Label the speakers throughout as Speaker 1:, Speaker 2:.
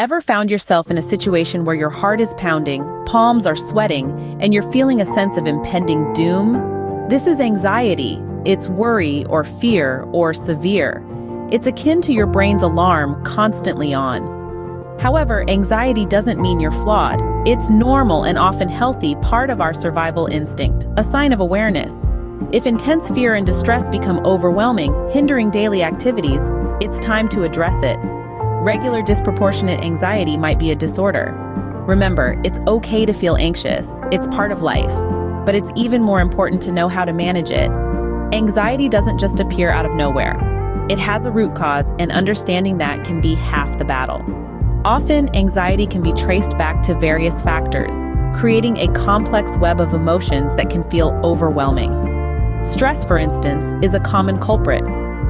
Speaker 1: Ever found yourself in a situation where your heart is pounding, palms are sweating, and you're feeling a sense of impending doom? This is anxiety. It's worry or fear or severe. It's akin to your brain's alarm constantly on. However, anxiety doesn't mean you're flawed. It's normal and often healthy part of our survival instinct, a sign of awareness. If intense fear and distress become overwhelming, hindering daily activities, it's time to address it. Regular disproportionate anxiety might be a disorder. Remember, it's okay to feel anxious. It's part of life. But it's even more important to know how to manage it. Anxiety doesn't just appear out of nowhere. It has a root cause, and understanding that can be half the battle. Often, anxiety can be traced back to various factors, creating a complex web of emotions that can feel overwhelming. Stress, for instance, is a common culprit.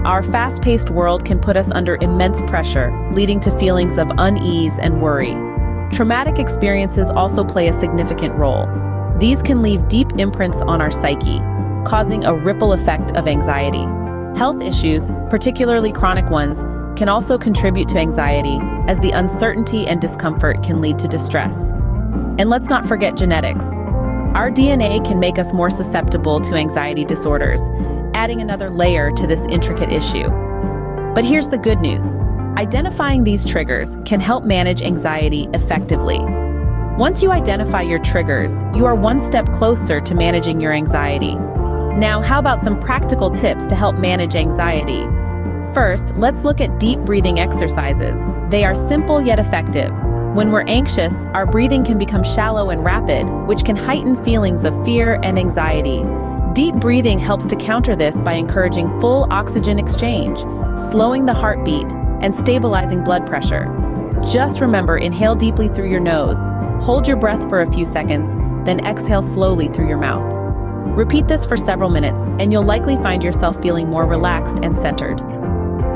Speaker 1: Our fast-paced world can put us under immense pressure, leading to feelings of unease and worry. Traumatic experiences also play a significant role. These can leave deep imprints on our psyche, causing a ripple effect of anxiety. Health issues, particularly chronic ones, can also contribute to anxiety, as the uncertainty and discomfort can lead to distress. And let's not forget genetics. Our DNA can make us more susceptible to anxiety disorders, adding another layer to this intricate issue. But here's the good news. Identifying these triggers can help manage anxiety effectively. Once you identify your triggers, you are one step closer to managing your anxiety. Now, how about some practical tips to help manage anxiety? First, let's look at deep breathing exercises. They are simple yet effective. When we're anxious, our breathing can become shallow and rapid, which can heighten feelings of fear and anxiety. Deep breathing helps to counter this by encouraging full oxygen exchange, slowing the heartbeat, and stabilizing blood pressure. Just remember, inhale deeply through your nose, hold your breath for a few seconds, then exhale slowly through your mouth. Repeat this for several minutes, and you'll likely find yourself feeling more relaxed and centered.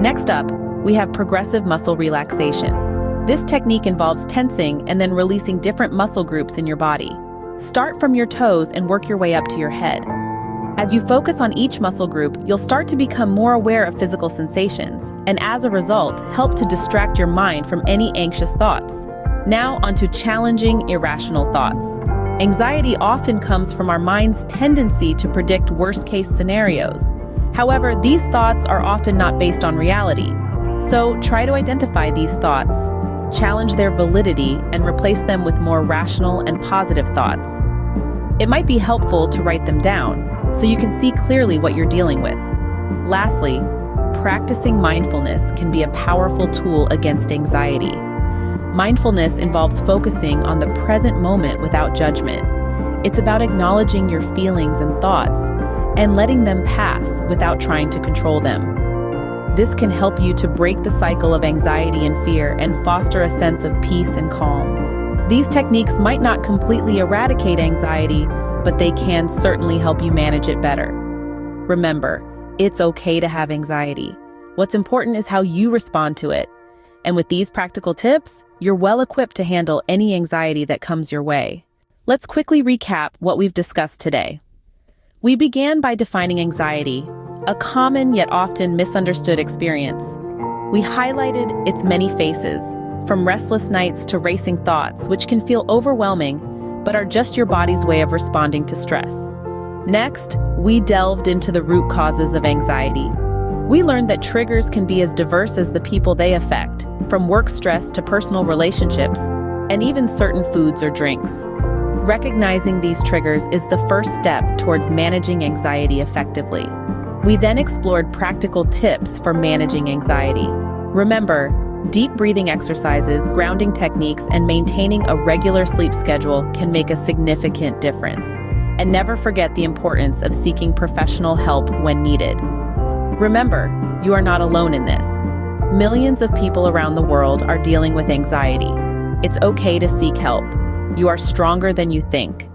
Speaker 1: Next up, we have progressive muscle relaxation. This technique involves tensing and then releasing different muscle groups in your body. Start from your toes and work your way up to your head. As you focus on each muscle group, you'll start to become more aware of physical sensations, and as a result, help to distract your mind from any anxious thoughts. Now onto challenging, irrational thoughts. Anxiety often comes from our mind's tendency to predict worst-case scenarios. However, these thoughts are often not based on reality. So try to identify these thoughts, challenge their validity, and replace them with more rational and positive thoughts. It might be helpful to write them down, so you can see clearly what you're dealing with. Lastly, practicing mindfulness can be a powerful tool against anxiety. Mindfulness involves focusing on the present moment without judgment. It's about acknowledging your feelings and thoughts and letting them pass without trying to control them. This can help you to break the cycle of anxiety and fear and foster a sense of peace and calm. These techniques might not completely eradicate anxiety, but they can certainly help you manage it better. Remember, it's okay to have anxiety. What's important is how you respond to it. And with these practical tips, you're well equipped to handle any anxiety that comes your way. Let's quickly recap what we've discussed today. We began by defining anxiety, a common yet often misunderstood experience. We highlighted its many faces, from restless nights to racing thoughts, which can feel overwhelming, but are just your body's way of responding to stress. Next, we delved into the root causes of anxiety. We learned that triggers can be as diverse as the people they affect, from work stress to personal relationships, and even certain foods or drinks. Recognizing these triggers is the first step towards managing anxiety effectively. We then explored practical tips for managing anxiety. Remember, deep breathing exercises, grounding techniques, and maintaining a regular sleep schedule can make a significant difference. And never forget the importance of seeking professional help when needed. Remember, you are not alone in this. Millions of people around the world are dealing with anxiety. It's okay to seek help. You are stronger than you think.